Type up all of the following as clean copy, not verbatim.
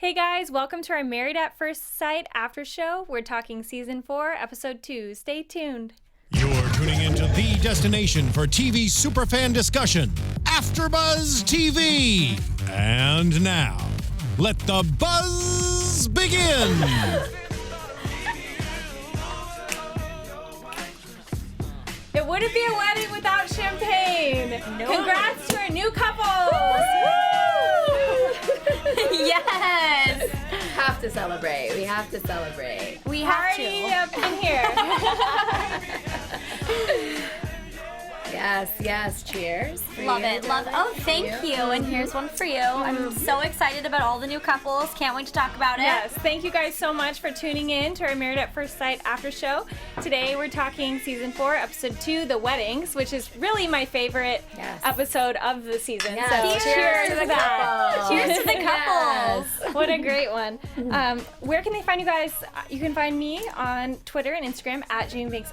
Hey guys, welcome to our Married at First Sight after show. We're talking season 4, episode 2. Stay tuned. You're tuning into the destination for TV superfan discussion, AFTERBUZZ TV. And now, let the buzz begin. It wouldn't be a wedding without champagne. No. Congrats to our new couples. Yes! Have to celebrate. We have to celebrate. We have Party to. up in here. Yes. Cheers. for Love you, it. Love. darling. Oh, thank you. And here's one for you. I'm so excited about all the new couples. Can't wait to talk about it. Yes, thank you guys so much for tuning in to our Married at First Sight after show. Today we're talking season 4, episode 2, The Weddings, which is really my favorite episode of the season. Yes. So cheers to that. couple. Cheers to the couples. Yes. What a great one. Where can they find you guys? You can find me on Twitter and Instagram at JamieBanks_.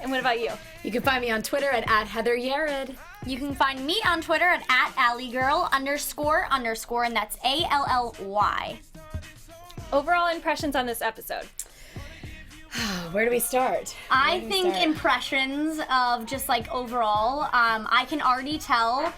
And what about you? You can find me on Twitter at Heather Yerrid. You can find me on Twitter at @AllieGirl__, and that's ALLY. Overall impressions on this episode. Where do we start? I think impressions of just like overall, I can already tell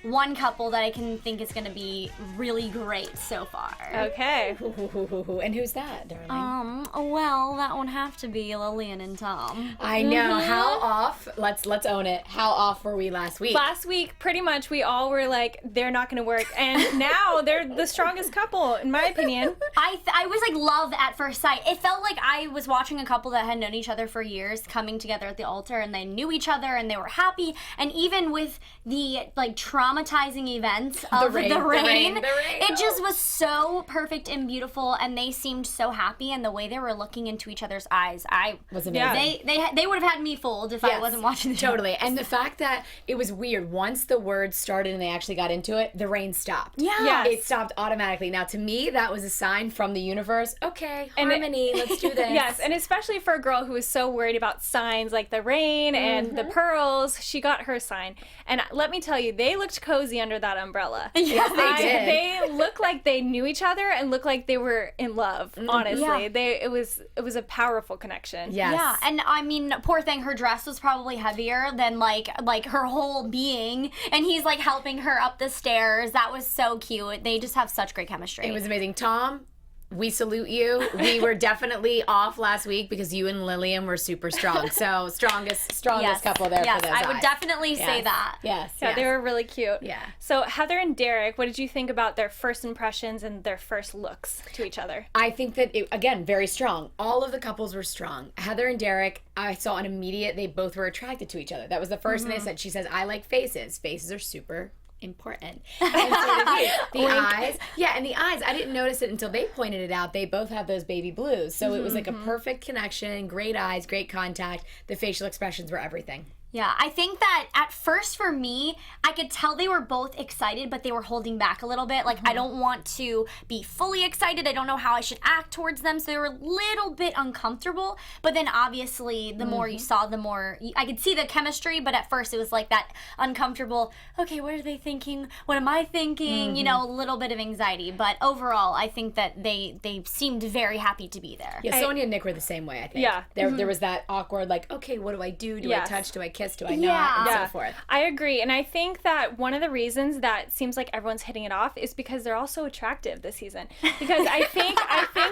one couple that I can think is going to be really great so far. Okay. And who's that, darling? Well, that would have to be Lillian and Tom. I know. How off? Let's own it. How off were we last week? Last week, pretty much, we all were like, they're not going to work. And now they're the strongest couple, in my opinion. I was like love at first sight. It felt like I was watching a couple that had known each other for years coming together at the altar, and they knew each other and they were happy. And even with the like traumatizing events of the rain, it just was so perfect and beautiful, and they seemed so happy, and the way they were looking into each other's eyes, was amazing. They would have had me fooled if I wasn't watching the show. Totally. And the fact that it was weird, once the words started and they actually got into it, the rain stopped. Yeah. Yes. It stopped automatically. Now, to me, that was a sign from the universe. Okay, harmony, let's do this. Yes, and especially for a girl who was so worried about signs like the rain and the pearls, she got her sign. And let me tell you, they looked cozy under that umbrella. Yes, they did. They looked like they knew each other and looked like they were in love, honestly. Yeah. It was a powerful connection. Yes. Yeah, and I mean, poor thing, her dress was probably heavier than like her whole being, and he's like helping her up the stairs. That was so cute. They just have such great chemistry. It was amazing. Tom, we salute you. We were definitely off last week because you and Lillian were super strong. So strongest couple there for those I would eyes. definitely say that. Yes. Yeah, they were really cute. Yeah. So Heather and Derek, what did you think about their first impressions and their first looks to each other? I think that, again, very strong. All of the couples were strong. Heather and Derek, I saw an immediate, they both were attracted to each other. That was the first thing they said. She says, I like faces. Faces are super important. And so did he. The eyes. Yeah, and the eyes, I didn't notice it until they pointed it out. They both have those baby blues. So it was like a perfect connection, great eyes, great contact. The facial expressions were everything. Yeah, I think that at first for me, I could tell they were both excited, but they were holding back a little bit. Like, I don't want to be fully excited. I don't know how I should act towards them. So they were a little bit uncomfortable. But then obviously, the more you saw, the more I could see the chemistry. But at first, it was like that uncomfortable, okay, what are they thinking? What am I thinking? You know, a little bit of anxiety. But overall, I think that they seemed very happy to be there. Yeah, Sonia and Nick were the same way, I think. Yeah. There was that awkward, like, okay, what do I do? Do I touch? Do I kiss? Do I not? Yeah. And so forth. I agree. And I think that one of the reasons that seems like everyone's hitting it off is because they're all so attractive this season. Because I think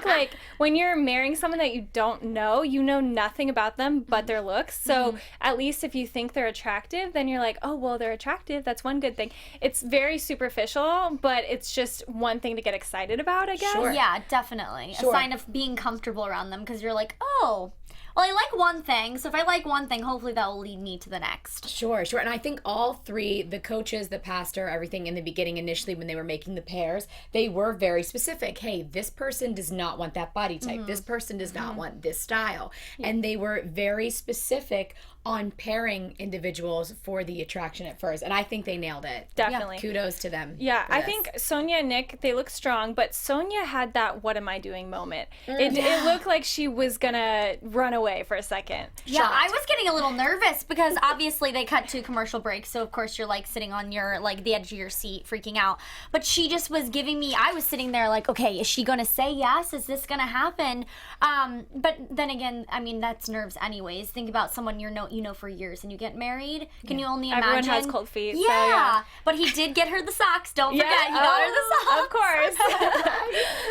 like when you're marrying someone that you don't know, you know nothing about them but their looks. So at least if you think they're attractive, then you're like, oh, well, they're attractive. That's one good thing. It's very superficial, but it's just one thing to get excited about, I guess. Sure. Yeah, definitely. Sure. A sign of being comfortable around them, because you're like, oh, well, I like one thing, so if I like one thing, hopefully that will lead me to the next. Sure. And I think all three, the coaches, the pastor, everything in the beginning, initially when they were making the pairs, they were very specific. Hey, this person does not want that body type. This person does not want this style. Yeah. And they were very specific on pairing individuals for the attraction at first. And I think they nailed it. Definitely. Kudos to them. Yeah, for I this. think Sonia and Nick, they look strong, but Sonia had that what am I doing moment. It looked like she was gonna run away for a second. Yeah, I was getting a little nervous because obviously they cut to commercial breaks, so of course you're like sitting on your like the edge of your seat freaking out. But she just was giving me, I was sitting there like, okay, is she gonna say yes? Is this gonna happen? But then again, I mean, that's nerves anyways. Think about someone you know for years and you get married. Can you only imagine? Everyone has cold feet. Yeah. So yeah. But he did get her the socks. Don't forget, he got her the socks. Of course.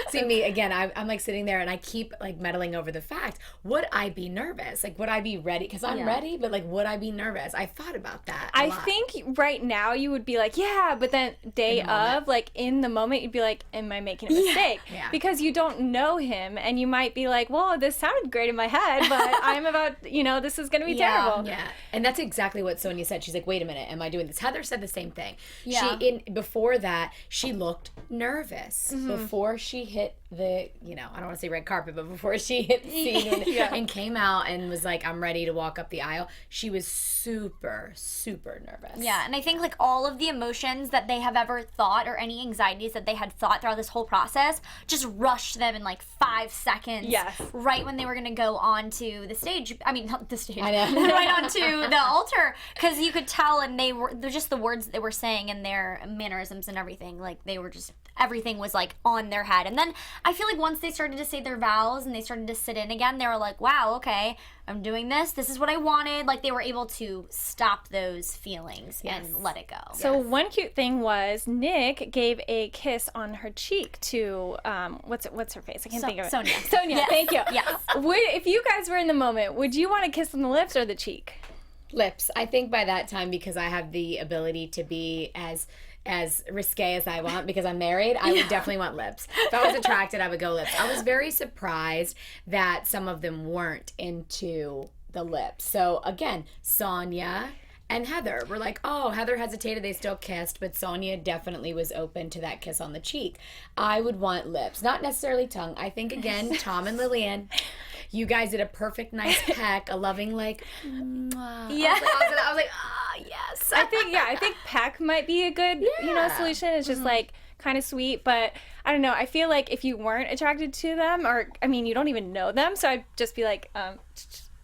See me again, I'm like sitting there and I keep like meddling over the fact, would I be nervous? Like, would I be ready? Because I'm ready, but like, would I be nervous? I thought about that a I lot. think right now you would be like, yeah, but then day of, like in the moment, you'd be like, am I making a mistake? Yeah. Because you don't know him and you might be like, well, this sounded great in my head, but I'm about, this is going to be terrible. Yeah, and that's exactly what Sonia said. She's like, wait a minute, am I doing this? Heather said the same thing. Yeah. Before that, she looked nervous. Before she hit the, I don't want to say red carpet, but before she hit the scene and came out and was like, I'm ready to walk up the aisle, she was super, super nervous. Yeah, and I think like all of the emotions that they have ever thought or any anxieties that they had thought throughout this whole process just rushed them in like 5 seconds. Yes. Right when they were going to go onto the stage. I mean, not the stage. I know. Right onto the altar. Because you could tell, and they're just the words that they were saying and their mannerisms and everything. Like they were just, everything was like on their head. And then I feel like once they started to say their vows and they started to sit in again, they were like, wow, okay, I'm doing this. This is what I wanted. Like they were able to stop those feelings and let it go. So one cute thing was Nick gave a kiss on her cheek to what's her face? I can't think of it. Sonia. Sonia, Yes. thank you. Yes. If you guys were in the moment, would you want to kiss on the lips or the cheek? Lips. I think by that time, because I have the ability to be as risque as I want because I'm married, I would definitely want lips. If I was attracted, I would go lips. I was very surprised that some of them weren't into the lips. So again, Sonia and Heather were like, oh, Heather hesitated, they still kissed, but Sonia definitely was open to that kiss on the cheek. I would want lips, not necessarily tongue. I think, again, Tom and Lillian, you guys did a perfect, nice peck, a loving, like, mwah. Yeah. I was like, ah, yes. I think peck might be a good, solution. It's just like kind of sweet, but I don't know. I feel like if you weren't attracted to them, or, I mean, you don't even know them, so I'd just be like,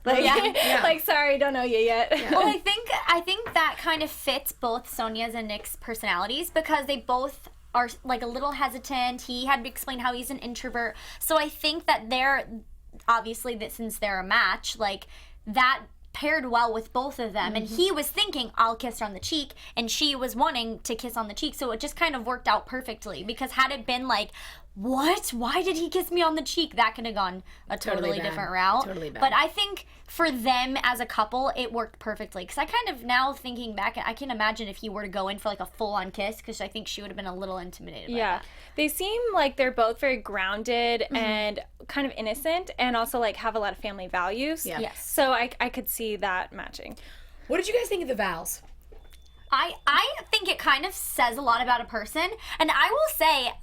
like, sorry, don't know you yet. Well, I think that kind of fits both Sonia's and Nick's personalities because they both are like a little hesitant. He had to explain how he's an introvert. So I think that they're obviously that since they're a match, like that paired well with both of them. And he was thinking, I'll kiss her on the cheek, and she was wanting to kiss on the cheek. So it just kind of worked out perfectly because had it been like, what? Why did he kiss me on the cheek? That could have gone a totally different route. Totally bad. But I think for them as a couple, it worked perfectly. Because I kind of, now thinking back, I can imagine if he were to go in for like a full-on kiss, because I think she would have been a little intimidated by that. They seem like they're both very grounded and kind of innocent, and also like have a lot of family values. Yeah. Yes. So I could see that matching. What did you guys think of the vows? I think it kind of says a lot about a person. And I will say,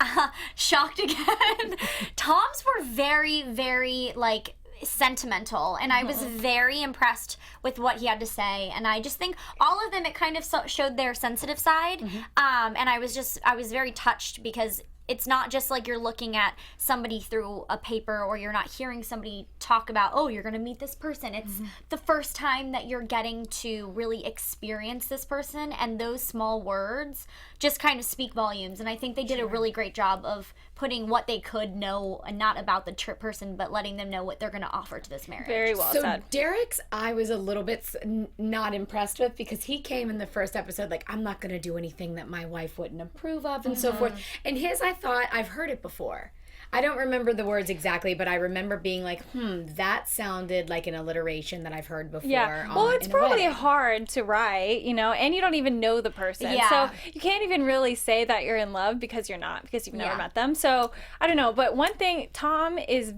shocked again, Tom's were very, very, like, sentimental, and I was very impressed with what he had to say. And I just think all of them, it kind of showed their sensitive side. And I was very touched because it's not just like you're looking at somebody through a paper, or you're not hearing somebody talk about, oh, you're going to meet this person. It's the first time that you're getting to really experience this person, and those small words just kind of speak volumes. And I think they did a really great job of putting what they could know, and not about the person, but letting them know what they're going to offer to this marriage. Very well So said. Derek's, I was a little bit not impressed with, because he came in the first episode like, I'm not going to do anything that my wife wouldn't approve of, and so forth. And his, I thought, I've heard it before. I don't remember the words exactly, but I remember being like, that sounded like an alliteration that I've heard before. Yeah. Well, it's in a probably wedding. hard to write, and you don't even know the person. Yeah. So you can't even really say that you're in love because you're not, because you've never met them. So I don't know. But one thing, Tom is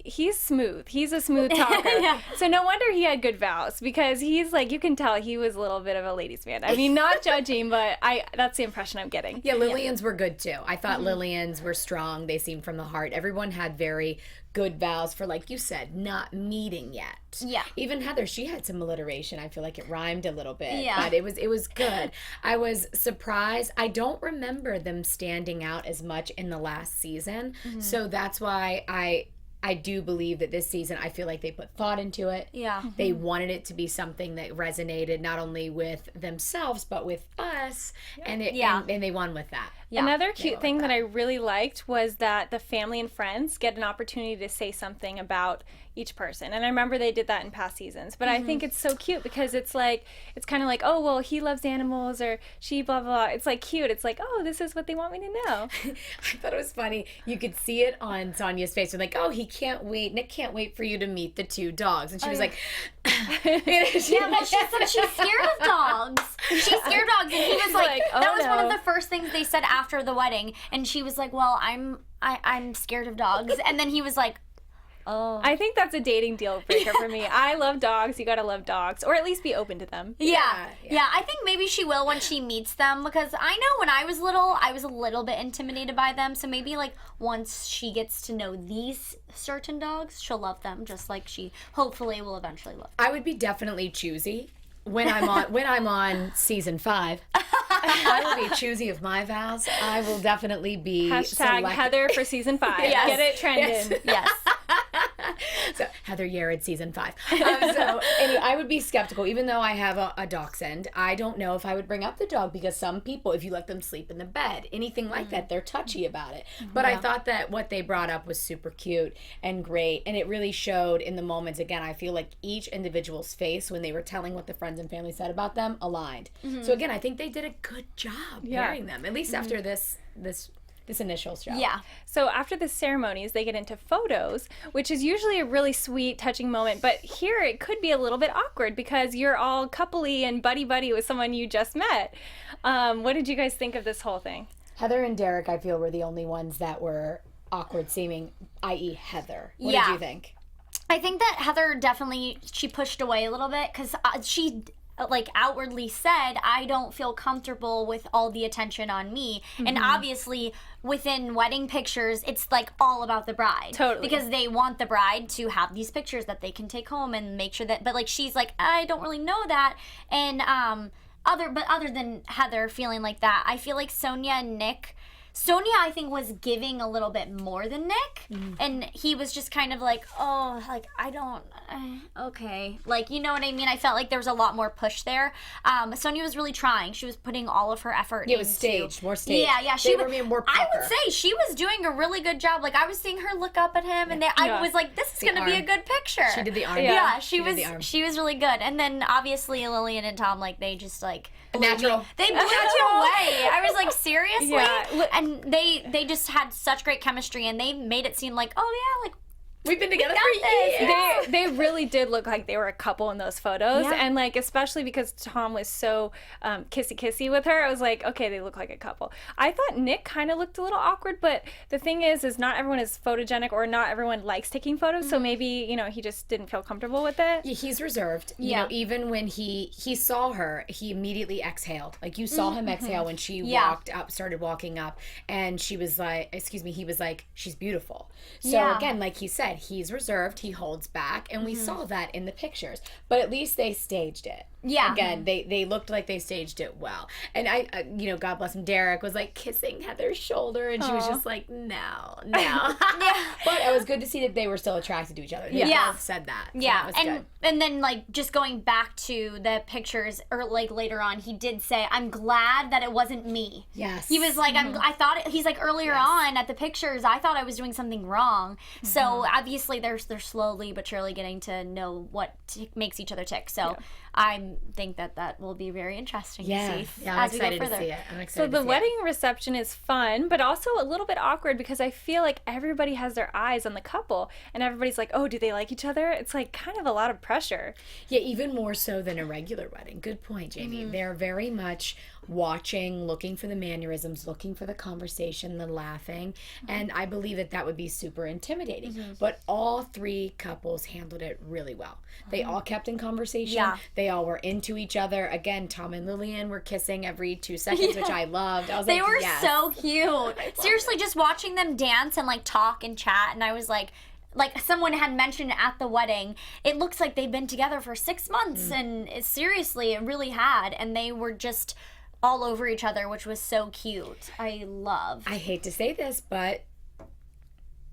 he's smooth. He's a smooth talker. So no wonder he had good vows, because he's like, you can tell he was a little bit of a ladies' man. I mean, not judging, but that's the impression I'm getting. Yeah, Lillian's were good too. I thought Lillian's were strong. They seemed from the heart. Everyone had very good vows for, like you said, not meeting yet. Yeah. Even Heather, she had some alliteration. I feel like it rhymed a little bit. Yeah. But it was good. I was surprised. I don't remember them standing out as much in the last season. So that's why I do believe that this season, I feel like they put thought into it. Yeah. They wanted it to be something that resonated not only with themselves, but with us. And and they won with that. Yeah. Another cute thing that I really liked was that the family and friends get an opportunity to say something about each person. And I remember they did that in past seasons. But I think it's so cute because it's like, it's kind of like, oh, well, he loves animals or she blah, blah, blah. It's like cute. It's like, oh, this is what they want me to know. I thought it was funny. You could see it on Sonya's face. They're like, oh, he can't wait. Nick can't wait for you to meet the two dogs. And she was like, Yeah, but she said she's scared of dogs. She's scared of dogs, and he was like, oh, that was one of no. the first things they said after the wedding, and she was like, well, I'm scared of dogs, and then he was like, oh. I think that's a dating deal breaker for me. I love dogs. You gotta love dogs, or at least be open to them. Yeah. I think maybe she will when she meets them, because I know when I was little, I was a little bit intimidated by them. So maybe like once she gets to know these certain dogs, she'll love them, just like she hopefully will eventually love them. I would be definitely choosy when I'm on season 5. I will be choosy of my vows. I will definitely be Hashtag Heather for season 5. Yes. Get it trending. Yes. So Heather Yerrid season 5. So anyway, I would be skeptical, even though I have a dachshund. I don't know if I would bring up the dog, because some people, if you let them sleep in the bed, anything like that, they're touchy about it. But I thought that what they brought up was super cute and great, and it really showed in the moments. Again, I feel like each individual's face when they were telling what the friends and family said about them aligned. So again, I think they did a good job pairing them, at least after this initial show. Yeah. So after the ceremonies, they get into photos, which is usually a really sweet, touching moment. But here it could be a little bit awkward because you're all coupley and buddy-buddy with someone you just met. What did you guys think of this whole thing? Heather and Derek, I feel, were the only ones that were awkward seeming, i.e. Heather. What did you think? I think that Heather definitely, she pushed away a little bit, because she like outwardly said, I don't feel comfortable with all the attention on me. And obviously within wedding pictures, it's like all about the bride. Totally. Because they want the bride to have these pictures that they can take home and make sure that, but like she's like, I don't really know that. And other than Heather feeling like that, I feel like Sonia, I think, was giving a little bit more than Nick, and he was just kind of like, oh, like, I don't, okay. Like, you know what I mean? I felt like there was a lot more push there. Sonia was really trying. She was putting all of her effort into... It was staged, more staged. Yeah. They were being more I proper. would say she was doing a really good job. Like, I was seeing her look up at him, and I was like, this is going to be a good picture. She did the arm. Yeah, she was really good. And then, obviously, Lillian and Tom, like, they just, like... Natural. They blew me away. I was like, seriously? Yeah. And they just had such great chemistry, and they made it seem like, oh yeah, like we've been together for years. They really did look like they were a couple in those photos. Yeah. And like, especially because Tom was so kissy with her, I was like, okay, they look like a couple. I thought Nick kind of looked a little awkward, but the thing is not everyone is photogenic, or not everyone likes taking photos. So maybe, he just didn't feel comfortable with it. Yeah, he's reserved. You know, even when he saw her, he immediately exhaled. Like, you saw him exhale when she started walking up, and she was like, he was like, she's beautiful. So again, like he said, he's reserved, he holds back, and we saw that in the pictures. But at least they staged it. Yeah. Again, they looked like they staged it well. And I God bless him, Derek was like kissing Heather's shoulder, and she was just like, no. Yeah. But it was good to see that they were still attracted to each other. They both said that. So that was good. And then, like, just going back to the pictures, or like later on, he did say, I'm glad that it wasn't me. Yes. He was like, I thought, he's like, earlier on at the pictures, I thought I was doing something wrong. So obviously they're slowly but surely getting to know what makes each other tick. So I think that will be very interesting to see I'm as we go excited further. to see it. I'm So excited the to see wedding reception is fun, but also a little bit awkward because I feel like everybody has their eyes on the couple, and everybody's like, oh, do they like each other? It's like kind of a lot of pressure. Yeah, even more so than a regular wedding. Good point, Jamie. They're very much watching, looking for the mannerisms, looking for the conversation, the laughing. And I believe that would be super intimidating. But all three couples handled it really well. They all kept in conversation. Yeah. They all were into each other. Again, Tom and Lillian were kissing every 2 seconds, which I loved. I was They like, were yes. so cute. Seriously, just watching them dance and like talk and chat, and I was like someone had mentioned at the wedding, it looks like they've been together for 6 months, and seriously, it really had, and they were just all over each other, which was so cute. I hate to say this, but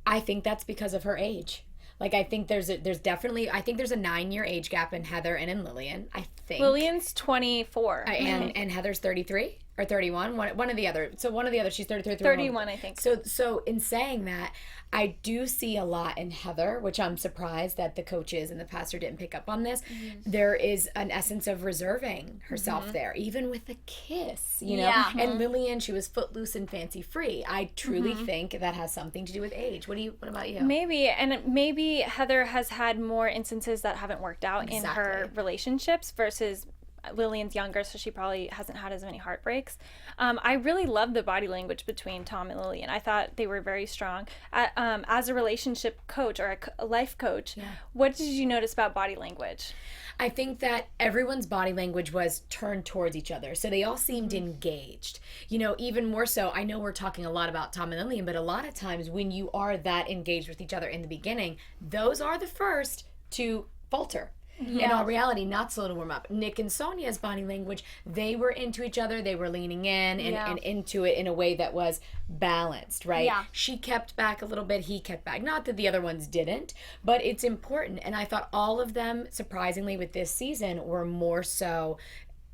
I think that's because of her age. Like, I think there's definitely a 9-year age gap in Heather and in Lillian, I think. Lillian's 24. And Heather's 33 or 31, one of the other. So one of the other, she's 33, 31, I think. So in saying that, I do see a lot in Heather, which I'm surprised that the coaches and the pastor didn't pick up on this. There is an essence of reserving herself there, even with a kiss, you know? Yeah. And Lillian, she was footloose and fancy free. I truly think that has something to do with age. What about you? Maybe Heather has had more instances that haven't worked out in her relationships versus Lillian's younger, so she probably hasn't had as many heartbreaks. I really love the body language between Tom and Lillian. I thought they were very strong. As a relationship coach or a life coach, what did you notice about body language? I think that everyone's body language was turned towards each other. So they all seemed engaged. You know, even more so, I know we're talking a lot about Tom and Lillian, but a lot of times when you are that engaged with each other in the beginning, those are the first to falter. In all reality, not slow to warm up. Nick and Sonia's body language, they were into each other. They were leaning in and into it in a way that was balanced, right? Yeah. She kept back a little bit. He kept back. Not that the other ones didn't, but it's important. And I thought all of them, surprisingly, with this season, were more so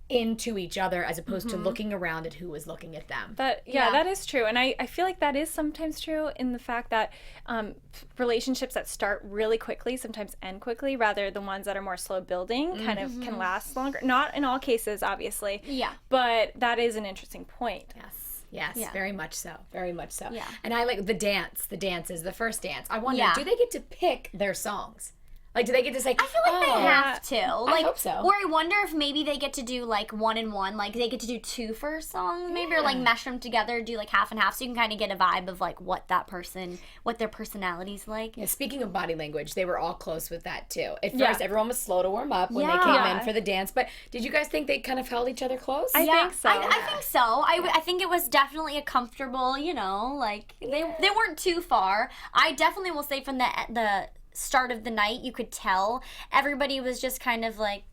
into each other as opposed to looking around at who was looking at them. That is true. And I feel like that is sometimes true in the fact that relationships that start really quickly sometimes end quickly, rather the ones that are more slow building kind of can last longer. Not in all cases, obviously. Yeah. But that is an interesting point. Yes, very much so. Very much so. Yeah. And I like the dances, the first dance. I wonder, do they get to pick their songs? Like, do they get to say, I feel like they have to. Like, I hope so. Or I wonder if maybe they get to do, like, 1 and 1. Like, they get to do 2 first songs, maybe, or, like, mesh them together, do, like, half and half, so you can kind of get a vibe of, like, what their personality's like. Yeah, speaking of body language, they were all close with that, too. At first, everyone was slow to warm up when they came in for the dance, but did you guys think they kind of held each other close? I think so. I think so. I think it was definitely a comfortable, you know, like, they weren't too far. I definitely will say from the start of the night, you could tell everybody was just kind of like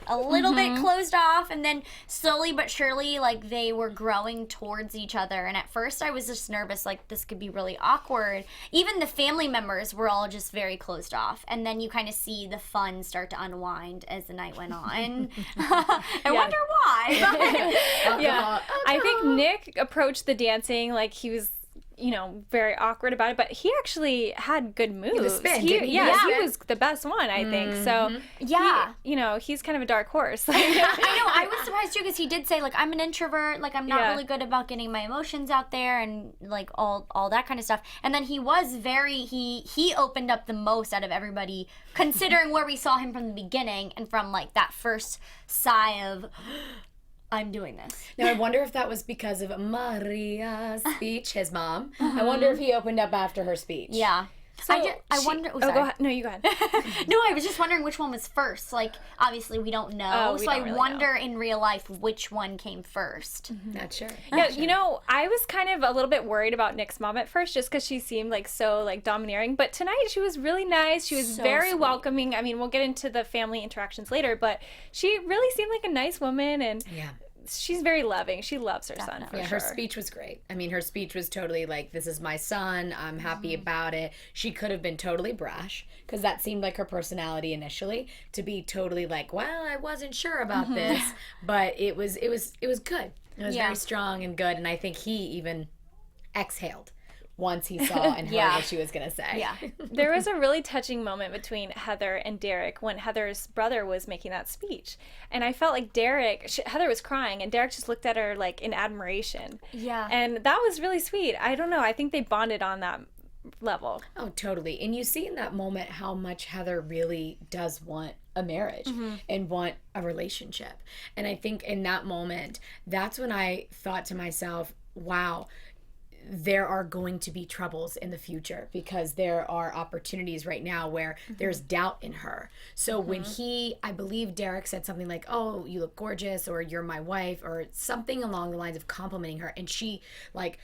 a little bit closed off, and then slowly but surely, like, they were growing towards each other. And at first I was just nervous, like, this could be really awkward. Even the family members were all just very closed off, and then you kind of see the fun start to unwind as the night went on. I wonder why. I think Nick approached the dancing like he was, you know, very awkward about it, but he actually had good moves. The spin, he didn't he? he was the best one, I think. So, he's kind of a dark horse. I know, I was surprised too, because he did say, like, I'm an introvert, like, I'm not really good about getting my emotions out there, and, like, all that kind of stuff. And then he was he opened up the most out of everybody, considering where we saw him from the beginning, and from, like, that first sigh of, I'm doing this. Now, I wonder if that was because of Maria's speech, his mom. I wonder if he opened up after her speech. Yeah. So I wonder. Oh, go ahead. No, you go ahead. No, I was just wondering which one was first. Like, obviously, we don't know. We so don't I really wonder in real life which one came first. Not sure. Yeah, you know, I was kind of a little bit worried about Nick's mom at first, just because she seemed like so like domineering. But tonight she was really nice. She was So very sweet. welcoming. I mean, we'll get into the family interactions later, but she really seemed like a nice woman, and she's very loving. She loves her son, for sure. Her speech was great. I mean, her speech was totally like, this is my son. I'm happy about it. She could have been totally brash, because that seemed like her personality initially, to be totally like, well, I wasn't sure about this. But it was good. It was very strong and good. And I think he even exhaled once he saw and heard what she was going to say. Yeah. There was a really touching moment between Heather and Derek when Heather's brother was making that speech. And I felt like Heather was crying, and Derek just looked at her like in admiration. Yeah. And that was really sweet. I don't know. I think they bonded on that level. Oh, totally. And you see in that moment how much Heather really does want a marriage and want a relationship. And I think in that moment, that's when I thought to myself, wow, there are going to be troubles in the future because there are opportunities right now where there's doubt in her. So when I believe Derek said something like, oh, you look gorgeous, or you're my wife, or something along the lines of complimenting her, and she like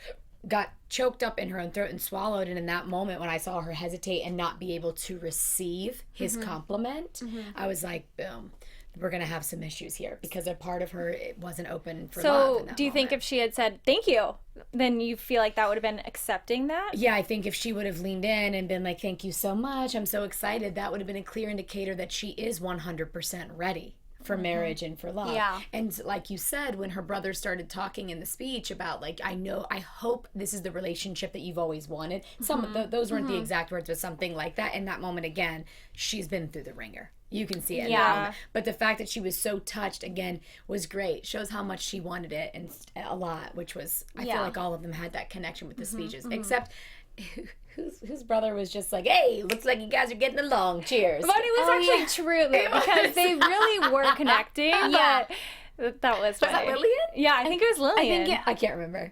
got choked up in her own throat and swallowed. And in that moment, when I saw her hesitate and not be able to receive his compliment, I was like, boom, we're going to have some issues here, because a part of her it wasn't open for love. So do you think if she had said, thank you, then you feel like that would have been accepting that? Yeah, I think if she would have leaned in and been like, thank you so much, I'm so excited, that would have been a clear indicator that she is 100% ready for marriage and for love. Yeah. And like you said, when her brother started talking in the speech about like, I hope this is the relationship that you've always wanted. Some of those weren't the exact words, but something like that. In that moment, again, she's been through the ringer. You can see it. Yeah. But the fact that she was so touched, again, was great. Shows how much she wanted it, and a lot, which was, I feel like all of them had that connection with the speeches, except whose brother was just like, hey, looks like you guys are getting along. Cheers. But it was actually true, because they really were connecting. Yeah. But that was funny. Was that Lillian? Yeah, I think it was Lillian. I can't remember.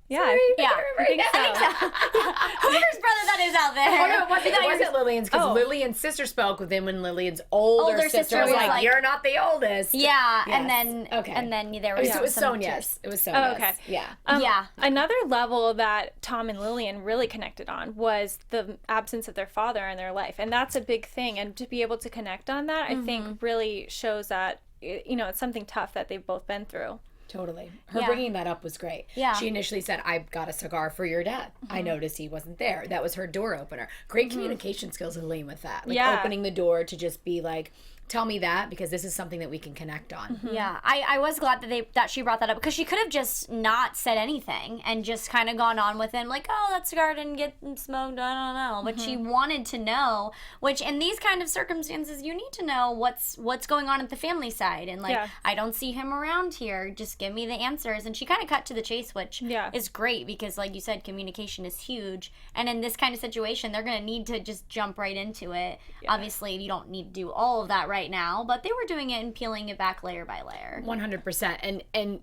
Yeah. I think so. Whoever's brother that is out there. Oh, no, it wasn't Lillian's, because Lillian's sister spoke with him when Lillian's older sister was like, you're not the oldest. Yeah, Yes. and then there was So it was some Sonia's. It was Sonia's. Oh, okay. Yeah. Yeah. Another level that Tom and Lillian really connected on was the absence of their father in their life. And that's a big thing. And to be able to connect on that, I think really shows that, it's something tough that they've both been through. Totally. Her bringing that up was great. Yeah. She initially said, I got a cigar for your dad. I noticed he wasn't there. That was her door opener. Great communication skills of Lillian with that. Like opening the door to just be like, tell me that, because this is something that we can connect on. Yeah, I was glad that she brought that up, because she could have just not said anything and just kind of gone on with him like, oh, that cigar didn't get smoked, I don't know. But she wanted to know, which in these kind of circumstances, you need to know what's going on at the family side. And like, I don't see him around here, just give me the answers. And she kind of cut to the chase, which is great, because like you said, communication is huge. And in this kind of situation, they're going to need to just jump right into it. Obviously, you don't need to do all of that right now, but they were doing it and peeling it back layer by layer. 100%. And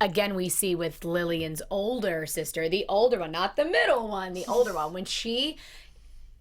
again, we see with Lillian's older sister, the older one, not the middle one, the older one, when she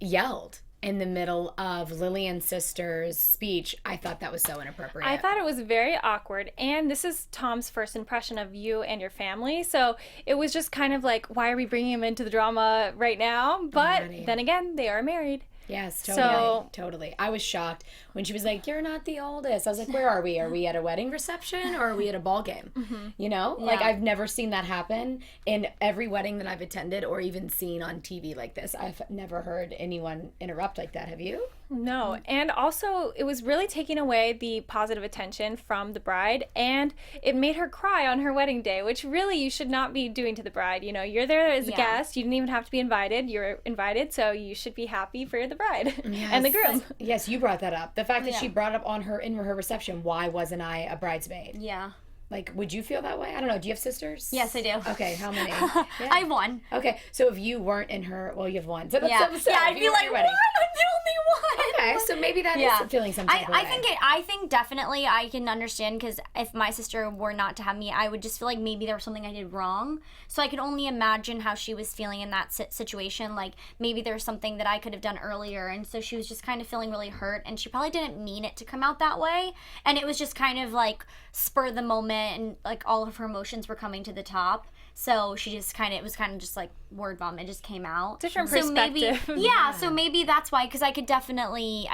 yelled in the middle of Lillian's sister's speech, I thought that was so inappropriate. I thought it was very awkward, and this is Tom's first impression of you and your family, so it was just kind of like, why are we bringing him into the drama right now? But then again, they are married. Yes, totally. Totally. I was shocked when she was like, you're not the oldest. I was like, where are we? Are we at a wedding reception, or are we at a ball game? You know? Like, I've never seen that happen in every wedding that I've attended or even seen on TV like this. I've never heard anyone interrupt like that. Have you? No. And also, it was really taking away the positive attention from the bride, and it made her cry on her wedding day, which really you should not be doing to the bride. You're there as a guest. You didn't even have to be invited. You're invited, so you should be happy for the bride and the groom. Yes, you brought that up. The fact that she brought up in her reception, why wasn't I a bridesmaid? Yeah. Like, would you feel that way? I don't know. Do you have sisters? Yes, I do. Okay, how many? I have one. Okay, so if you weren't in her, well, you have one. So that's I'd be like, what? I'm the only one. Okay, so maybe that is feeling some type of way. I think definitely I can understand, because if my sister were not to have me, I would just feel like maybe there was something I did wrong. So I could only imagine how she was feeling in that situation. Like, maybe there's something that I could have done earlier, and so she was just kind of feeling really hurt, and she probably didn't mean it to come out that way, and it was just kind of like spur of the moment, and like all of her emotions were coming to the top. So she just it was kind of just like word vomit, it just came out. Different so perspective. Maybe, so maybe that's why, because I can definitely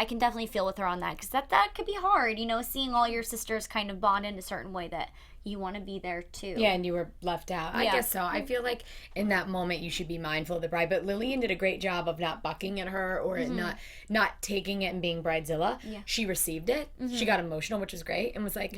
feel with her on that, because that could be hard, seeing all your sisters kind of bond in a certain way that you want to be there too. Yeah, and you were left out. I guess so. I feel like in that moment you should be mindful of the bride, but Lillian did a great job of not bucking at her or not taking it and being bridezilla. Yeah. She received it. She got emotional, which was great, and was like,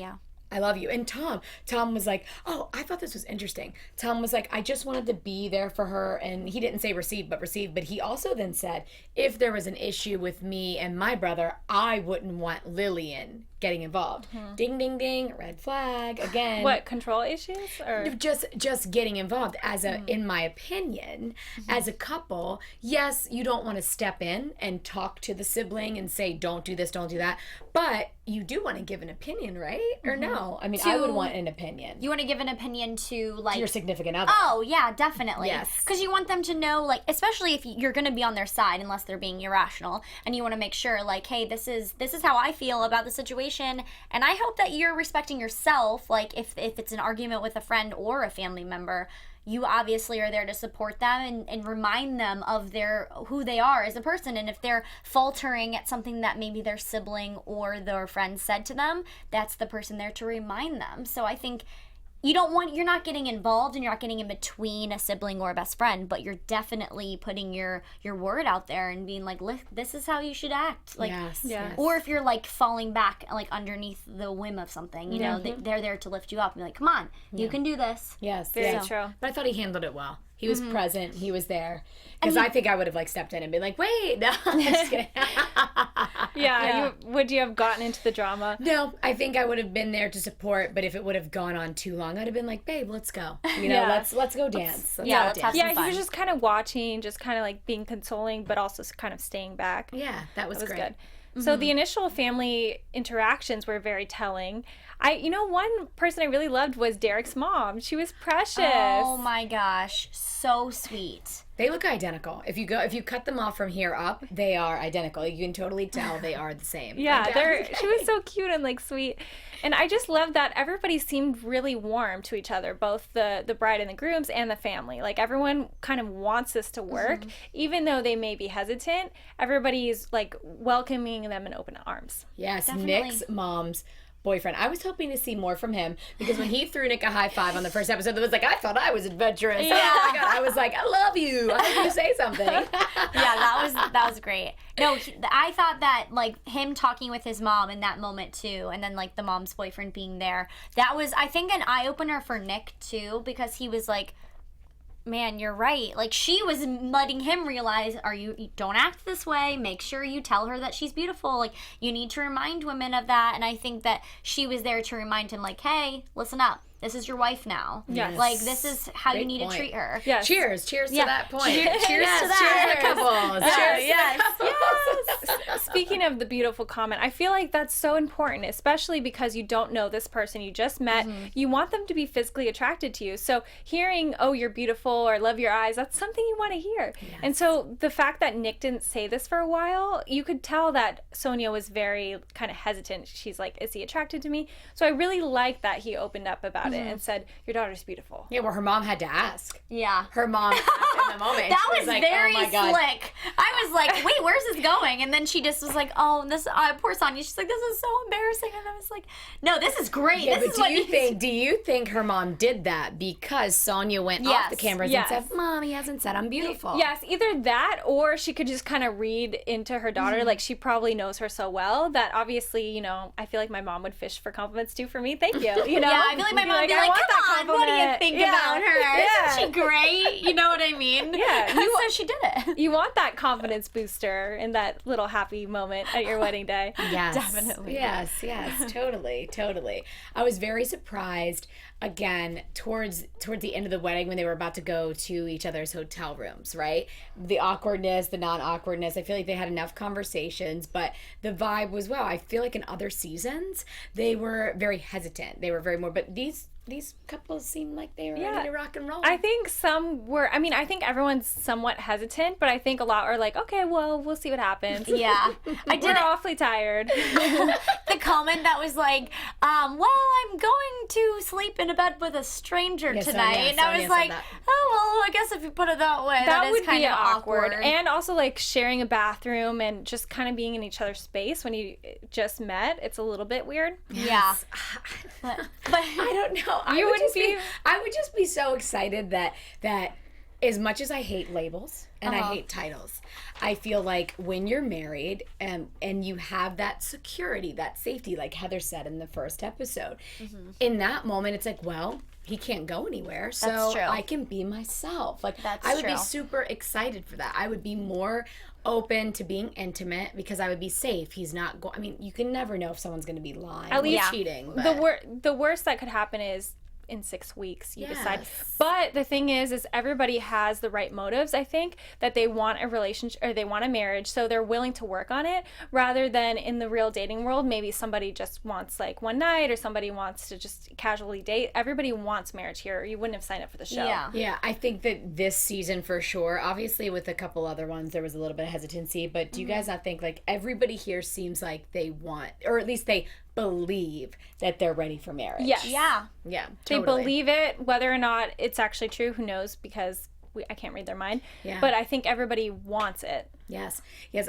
I love you. And Tom was like, oh, I thought this was interesting. Tom was like, I just wanted to be there for her. And he didn't say receive, but he also then said, if there was an issue with me and my brother, I wouldn't want Lillian getting involved. Ding, ding, ding, red flag, again. What, control issues? Or Just getting involved as in my opinion, as a couple, yes, you don't want to step in and talk to the sibling and say, don't do this, don't do that. But you do want to give an opinion, right? Or no? I mean, I would want an opinion. You want to give an opinion to, like... your significant other. Oh, yeah, definitely. Yes. Because you want them to know, like, especially if you're going to be on their side, unless they're being irrational, and you want to make sure, like, hey, this is how I feel about the situation, and I hope that you're respecting yourself, like, if it's an argument with a friend or a family member, you obviously are there to support them and remind them of who they are as a person. And if they're faltering at something that maybe their sibling or their friend said to them, that's the person there to remind them. So I think you're not getting involved and you're not getting in between a sibling or a best friend, but you're definitely putting your word out there and being like, this is how you should act. Like, yes. Or if you're like falling back like underneath the whim of something, you know, they're there to lift you up and be like, come on, you can do this. Yes. Very true. But I thought he handled it well. He was present. He was there. Because I think I would have like stepped in and been like, wait, no, I'm just kidding. Would you have gotten into the drama? No, I think I would have been there to support, but if it would have gone on too long, I'd have been like, babe, let's go. You know, let's go dance. Let's have dance. some He fun. was just kind of watching, just kind of like being consoling, but also kind of staying back. Yeah, that was great. Good. So the initial family interactions were very telling. One person I really loved was Derek's mom. She was precious. Oh my gosh, so sweet. They look identical. If you cut them off from here up, they are identical. You can totally tell they are the same. Yeah, she was so cute and like sweet. And I just love that everybody seemed really warm to each other, both the bride and the grooms and the family. Like everyone kind of wants this to work, even though they may be hesitant. Everybody's like welcoming them in open arms. Yes, Definitely. Nick's mom's boyfriend. I was hoping to see more from him because when he threw Nick a high five on the first episode, it was like, I thought I was adventurous. Yeah. Oh my God. I was like, I love you. I hope you say something. That was great. No, I thought that like him talking with his mom in that moment too, and then like the mom's boyfriend being there, that was, I think, an eye opener for Nick too, because he was like, man, you're right. Like she was letting him realize, you don't act this way. Make sure you tell her that she's beautiful. Like you need to remind women of that. And I think that she was there to remind him, like, hey, listen up. This is your wife now. Yes. Like this is how Great you need point. to treat her. Yes. Cheers to that point. Cheers to Cheers that. to the couples. Cheers. Yes. Speaking of the beautiful comment, I feel like that's so important, especially because you don't know this person you just met. You want them to be physically attracted to you. So hearing, oh, you're beautiful or love your eyes, that's something you want to hear. Yes. And so the fact that Nick didn't say this for a while, you could tell that Sonia was very kind of hesitant. She's like, is he attracted to me? So I really like that he opened up about it and said, your daughter's beautiful. Yeah, well, her mom had to ask. Yeah. Her mom asked in the moment. That She was like, very oh my God. slick. I was like, wait, where's this going? And then she just was like, oh, this poor Sonia. She's like, this is so embarrassing. And I was like, no, this is great. Yeah, this but is do you think her mom did that because Sonia went off the cameras Yes. and said, Mom, he hasn't said I'm beautiful? Yes, either that or she could just kind of read into her daughter. Like she probably knows her so well that obviously, I feel like my mom would fish for compliments too for me. Thank you. Yeah, I feel like my mom would be like, come on, what do you think about her? Yeah. Isn't she great? You know what I mean? Yeah. So she did it. You want that confidence booster in that little happy moment at your wedding day. Yes. Definitely. Yes, totally. I was very surprised again towards the end of the wedding when they were about to go to each other's hotel rooms, right? The awkwardness, the non-awkwardness. I feel like they had enough conversations, but the vibe was, wow, I feel like in other seasons they were very hesitant. They were very more, but these couples seem like they were ready to rock and roll. I think some were, I think everyone's somewhat hesitant, but I think a lot are like, okay, well, we'll see what happens. Yeah. We're awfully tired. The comment that was like, well, I'm going to sleep in a bed with a stranger tonight. And I was Sonia like, said that. oh, well, I guess if you put it that way, that is would kind be of awkward. And also like sharing a bathroom and just kind of being in each other's space when you just met. It's a little bit weird. Yeah. But I don't know. I would just be so excited that as much as I hate labels and I hate titles, I feel like when you're married and you have that security, that safety, like Heather said in the first episode, in that moment, it's like, well, he can't go anywhere, so That's true. I can be myself. Like That's I would true. be super excited for that. I would be more open to being intimate because I would be safe. He's not going. I mean, you can never know if someone's going to be lying At or least cheating. the worst that could happen is in 6 weeks you decide. Yes. But the thing is everybody has the right motives, I think, that they want a relationship or they want a marriage, so they're willing to work on it, rather than in the real dating world maybe somebody just wants like one night or somebody wants to just casually date. Everybody wants marriage here, or you wouldn't have signed up for the show. Yeah, I think that this season for sure, obviously with a couple other ones there was a little bit of hesitancy, but do you guys not think like everybody here seems like they want, or at least they believe that they're ready for marriage? Yes. Yeah. Yeah, They totally. believe it. Whether or not it's actually true, who knows, because I can't read their mind. Yeah. But I think everybody wants it. Yes,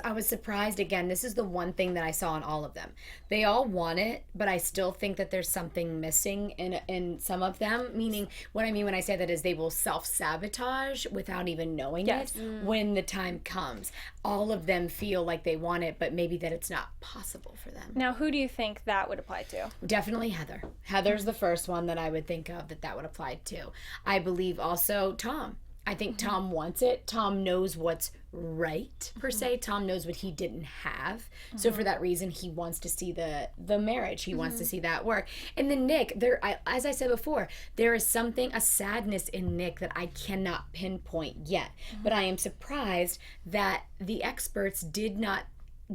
I was surprised again. This is the one thing that I saw in all of them. They all want it, but I still think that there's something missing in some of them. Meaning, what I mean when I say that is they will self-sabotage without even knowing it when the time comes. All of them feel like they want it, but maybe that it's not possible for them. Now, who do you think that would apply to? Definitely Heather. Heather's the first one that I would think of that would apply to. I believe also Tom. I think Tom wants it. Tom knows what's right, per se. Tom knows what he didn't have. So for that reason, he wants to see the marriage. He wants to see that work. And then Nick, as I said before, there is something, a sadness in Nick that I cannot pinpoint yet. But I am surprised that the experts did not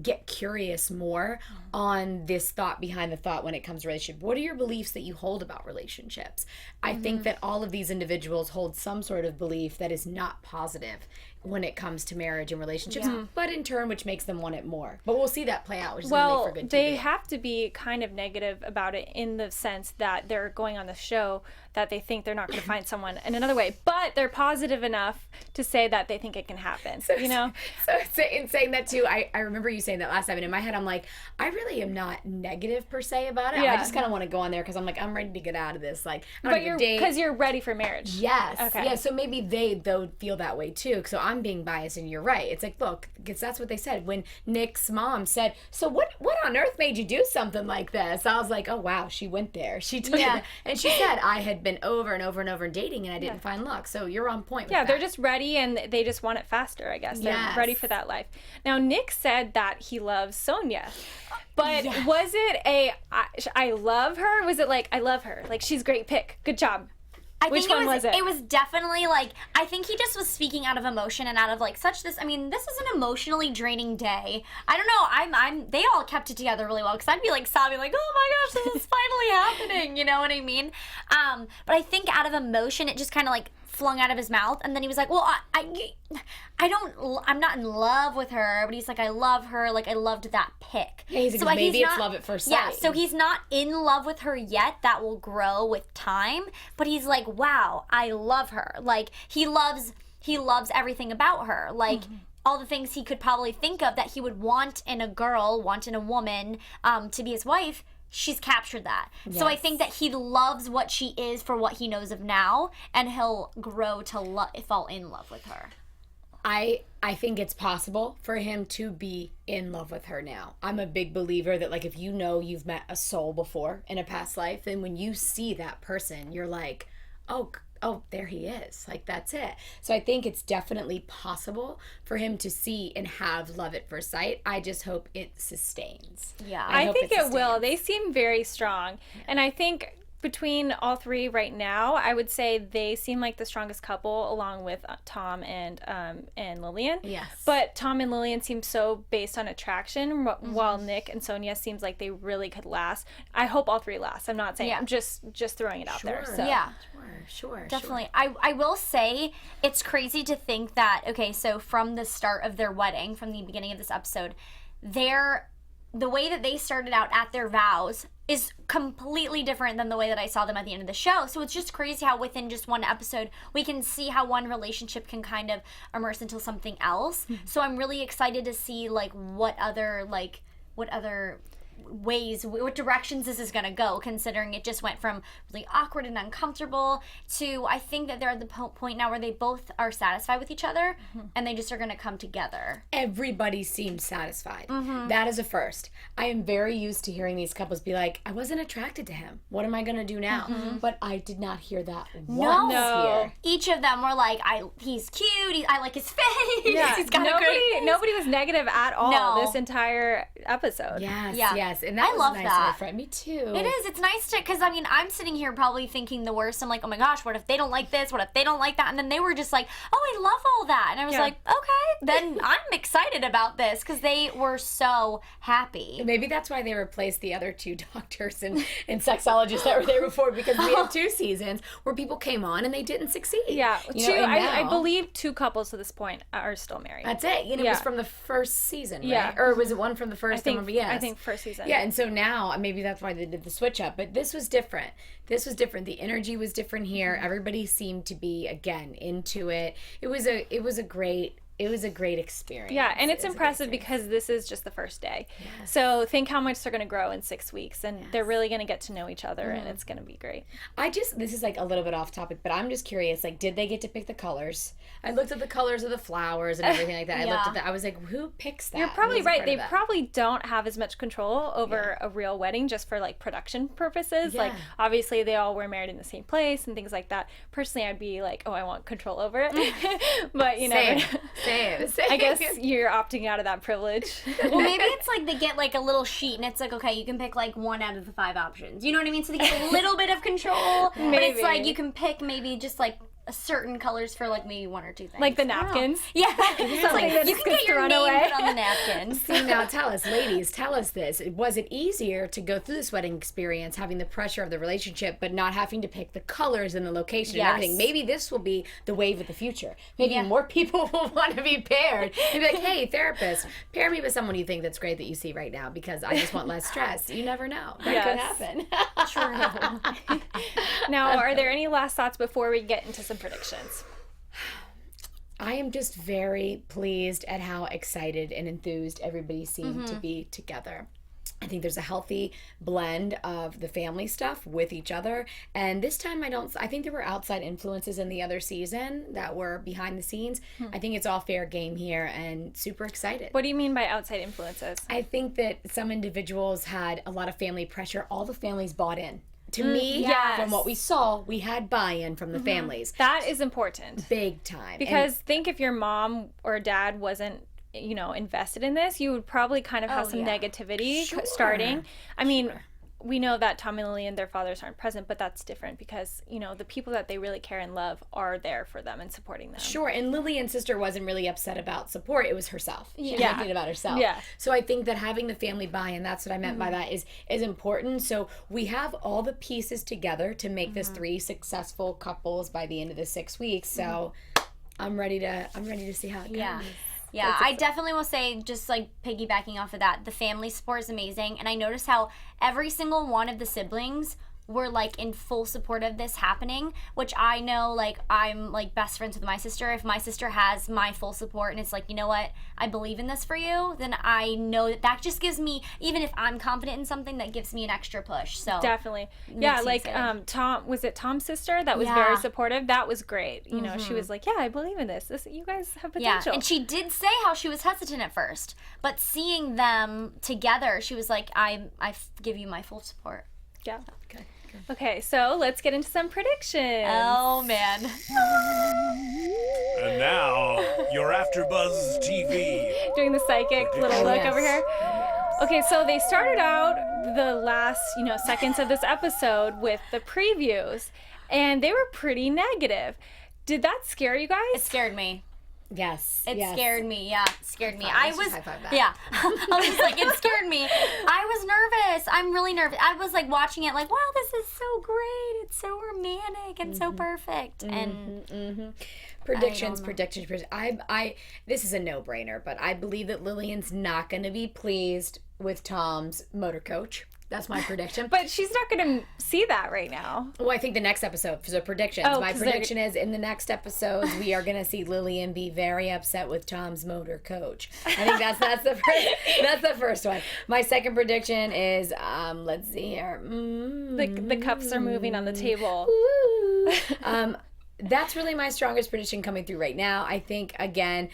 get curious more on this thought behind the thought when it comes to relationship. What are your beliefs that you hold about relationships? I think that all of these individuals hold some sort of belief that is not positive when it comes to marriage and relationships, but in turn, which makes them want it more. But we'll see that play out, which is going to make for good TV. They have to be kind of negative about it in the sense that they're going on the show that they think they're not going to find someone in another way, but they're positive enough to say that they think it can happen, you know? So in saying that too, I remember you saying that last time, and in my head I'm like, I really am not negative per se about it. Yeah. I just kind of want to go on there because I'm like, I'm ready to get out of this. Like, I don't But need you're to date. because you're ready for marriage. Yes. Okay. Yeah, so maybe they, though, feel that way too. So I'm being biased and you're right. It's like, look, because that's what they said. When Nick's mom said, so what on earth made you do something like this? I was like, oh, wow, she went there. She took it. And she said, I had been over and over and over dating and I didn't find luck. So you're on point with that. They're just ready and they just want it faster, I guess. They're Yes. ready for that life. Now, Nick said that he loves Sonia. But was it I love her? Was it like, I love her? Like, she's a great pick. Good job. Which one was it? It was definitely like, I think he just was speaking out of emotion and out of like this is an emotionally draining day. I don't know, they all kept it together really well because I'd be like sobbing like, oh my gosh, this is finally happening, you know what I mean? But I think out of emotion, it just kind of like flung out of his mouth, and then he was like, well, I'm not in love with her, but he's like, I love her, like I loved that pick. Yeah, he's like, So maybe it's love at first sight. Yeah, so he's not in love with her yet. That will grow with time. But he's like, wow, I love her. Like he loves everything about her. Like all the things he could probably think of that he would want in a girl, want in a woman, to be his wife. She's captured that. Yes. So I think that he loves what she is for what he knows of now, and he'll grow to fall in love with her. I think it's possible for him to be in love with her now. I'm a big believer that, like, if you know you've met a soul before in a past life, then when you see that person, you're like, oh, there he is. Like, that's it. So I think it's definitely possible for him to see and have love at first sight. I just hope it sustains. Yeah. I think it will. They seem very strong. Yeah. And I think between all three right now, I would say they seem like the strongest couple, along with Tom and Lillian. Yes. But Tom and Lillian seem so based on attraction, while Nick and Sonia seems like they really could last. I hope all three last. I'm not saying. I'm just throwing it out there. So. Yeah. Sure. Definitely. I will say it's crazy to think that, okay, so from the start of their wedding, from the beginning of this episode, the way that they started out at their vows is completely different than the way that I saw them at the end of the show. So it's just crazy how within just one episode, we can see how one relationship can kind of immerse into something else. So I'm really excited to see what other what directions this is going to go, considering it just went from really awkward and uncomfortable to, I think that they're at the point now where they both are satisfied with each other and they just are going to come together. Everybody seems satisfied. That is a first. I am very used to hearing these couples be like, I wasn't attracted to him. What am I going to do now? But I did not hear that once here. Each of them were like, he's cute, I like his face. Yeah. He's got a great... Nobody was negative at all this entire episode. Yes. And that I was love nice that. of my friend. Me too. It is. It's nice to, because I mean, I'm sitting here probably thinking the worst. I'm like, oh my gosh, what if they don't like this? What if they don't like that? And then they were just like, oh, I love all that. And I was like, okay, then I'm excited about this because they were so happy. Maybe that's why they replaced the other two doctors and sexologists that were there before, because we had 2 seasons where people came on and they didn't succeed. Yeah. You know, I believe 2 couples to this point are still married. That's it. And it was from the first season, right? Yeah. Or was it one from the first one? Yes. I think first season. Yeah, and so now maybe that's why they did the switch up. But this was different. The energy was different here. Everybody seemed to be, again, into it. It was a great experience. Yeah, and it's impressive because this is just the first day. Yes. So think how much they're going to grow in 6 weeks, and they're really going to get to know each other, and it's going to be great. This is like a little bit off topic, but I'm just curious, like, did they get to pick the colors? I looked at the colors of the flowers and everything like that. I looked at that. I was like, who picks that? You're probably right. They probably don't have as much control over a real wedding just for like production purposes. Yeah. Like obviously they all were married in the same place and things like that. Personally, I'd be like, oh, I want control over it. But you know, Same. I guess you're opting out of that privilege. Well, maybe it's like they get like a little sheet and it's like, okay, you can pick like 1 out of the 5 options. You know what I mean? So they get a little bit of control. But it's like you can pick maybe just like certain colors for like maybe 1 or 2 things. Like the napkins? Yeah. It's like, you can get your name put on the napkins. See, now tell us, ladies, tell us this. Was it easier to go through this wedding experience having the pressure of the relationship but not having to pick the colors and the location and everything? Maybe this will be the wave of the future. Maybe more people will want to be paired. They'll be like, hey, therapist, pair me with someone you think that's great that you see right now because I just want less stress. You never know. That could happen. True. Now, are there any last thoughts before we get into some predictions? I am just very pleased at how excited and enthused everybody seemed to be together. I think there's a healthy blend of the family stuff with each other. And this time I think there were outside influences in the other season that were behind the scenes. I think it's all fair game here and super excited. What do you mean by outside influences? I think that some individuals had a lot of family pressure. All the families bought in. To me, from what we saw, we had buy-in from the families. That is important. Big time. Because think if your mom or dad wasn't, invested in this, you would probably kind of have some negativity starting. I mean, we know that Tom and Lily and their fathers aren't present, but that's different because, the people that they really care and love are there for them and supporting them. Sure, and Lillian's sister wasn't really upset about support. It was herself. She was thinking about herself. Yeah. So I think that having the family buy-in, that's what I meant by that, is important. So we have all the pieces together to make this 3 successful couples by the end of the 6 weeks. So I'm ready to see how it goes. Yeah, I definitely will say, just like piggybacking off of that, the family support is amazing. And I noticed how every single one of the siblings were like in full support of this happening, which I know, like, I'm like best friends with my sister. If my sister has my full support and it's like, you know what, I believe in this for you, then I know that just gives me, even if I'm confident in something, that gives me an extra push. So definitely. Yeah, like Tom's sister that was very supportive? That was great. She was like, yeah, I believe in this. You guys have potential. Yeah, and she did say how she was hesitant at first, but seeing them together, she was like, I give you my full support. Yeah. Okay, so let's get into some predictions. Oh, man. And now, your AFTERBUZZ TV. Doing the psychic little look over here. Okay, so they started out the last, seconds of this episode with the previews, and they were pretty negative. Did that scare you guys? It scared me. Yes. It scared me. Yeah, it scared me. I was like, it scared me. I was nervous. I'm really nervous. I was like watching it like, wow, this is so great. It's so romantic and so perfect. And predictions. I this is a no-brainer, but I believe that Lillian's not going to be pleased with Tom's motor coach. That's my prediction. But she's not going to see that right now. Well, I think the next episode for the predictions. Oh, My 'cause they're- prediction is in the next episodes we are going to see Lillian be very upset with Tom's motor coach. I think that's the first one. My second prediction is let's see here. The cups are moving on the table. Ooh. That's really my strongest prediction coming through right now. I think, again,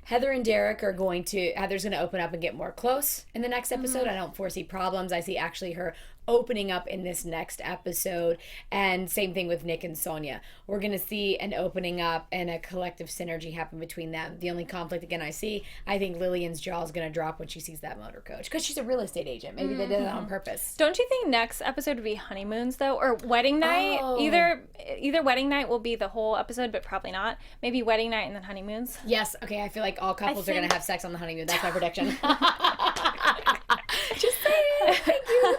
Heather and Derek are Heather's going to open up and get more close in the next episode. I don't foresee problems. I see actually her opening up in this next episode. And same thing with Nick and Sonia. We're going to see an opening up and a collective synergy happen between them. The only conflict, again, I think Lillian's jaw is going to drop when she sees that motor coach. Because she's a real estate agent. Maybe they did it on purpose. Don't you think next episode would be honeymoons, though? Or wedding night? Oh. Either wedding night will be the whole episode, but probably not. Maybe wedding night and then honeymoons. Yes. Okay. I feel like all couples are going to have sex on the honeymoon. That's my prediction. Just saying. Thank you.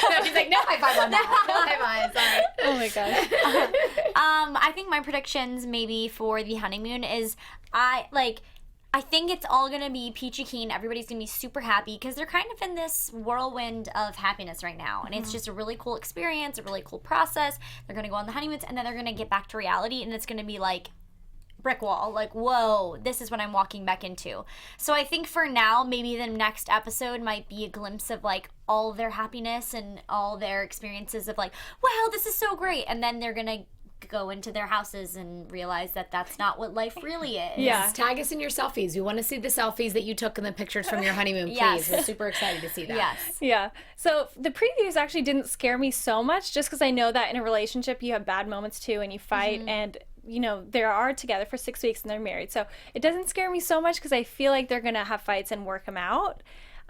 No, she's like, no high five on that. No high five. Sorry. Oh my god. I think my predictions maybe for the honeymoon is I think it's all gonna be peachy keen. Everybody's gonna be super happy because they're kind of in this whirlwind of happiness right now, and it's just a really cool experience, a really cool process. They're gonna go on the honeymoons, and then they're gonna get back to reality, and it's gonna be like brick wall, like, whoa, this is what I'm walking back into. So I think for now, maybe the next episode might be a glimpse of like all their happiness and all their experiences of like, wow, this is so great, and then they're gonna go into their houses and realize that that's not what life really is. Yeah. Tag us in your selfies. We want to see the selfies that you took and the pictures from your honeymoon, please. Yes. We're super excited to see that. Yes. Yeah. So the previews actually didn't scare me so much just because I know that in a relationship you have bad moments too and you fight and you know, they are together for 6 weeks and they're married. So it doesn't scare me so much because I feel like they're going to have fights and work them out.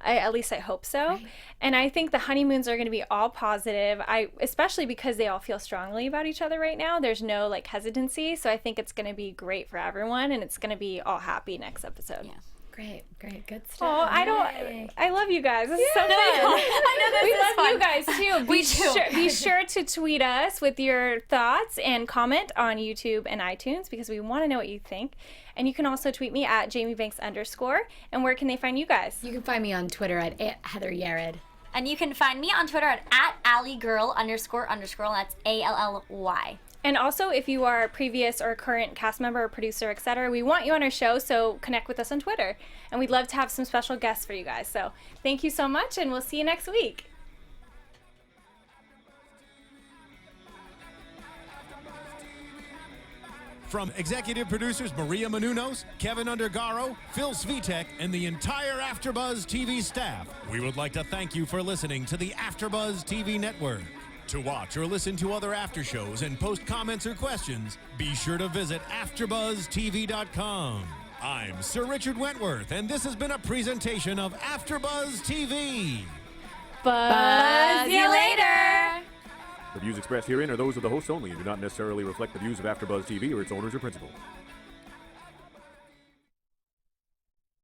At least I hope so. Right. And I think the honeymoons are going to be all positive. Especially because they all feel strongly about each other right now. There's no like hesitancy. So I think it's going to be great for everyone and it's going to be all happy next episode. Yeah. Great, good stuff. Oh, I love you guys. This is so fun. I know We love you guys too. We do. Be sure to tweet us with your thoughts and comment on YouTube and iTunes because we want to know what you think. And you can also tweet me at JamieBanks_. And where can they find you guys? You can find me on Twitter at Heather Yerrid. And you can find me on Twitter at AllieGirl__. That's ALLY. And also, if you are a previous or current cast member or producer, etc., we want you on our show, so connect with us on Twitter. And we'd love to have some special guests for you guys. So thank you so much, and we'll see you next week. From executive producers Maria Menounos, Kevin Undergaro, Phil Svitek, and the entire AfterBuzz TV staff, we would like to thank you for listening to the AfterBuzz TV network. To watch or listen to other after shows and post comments or questions, be sure to visit AfterBuzzTV.com. I'm Sir Richard Wentworth, and this has been a presentation of AfterBuzz TV. Buzz you later! The views expressed herein are those of the hosts only and do not necessarily reflect the views of AfterBuzz TV or its owners or principals.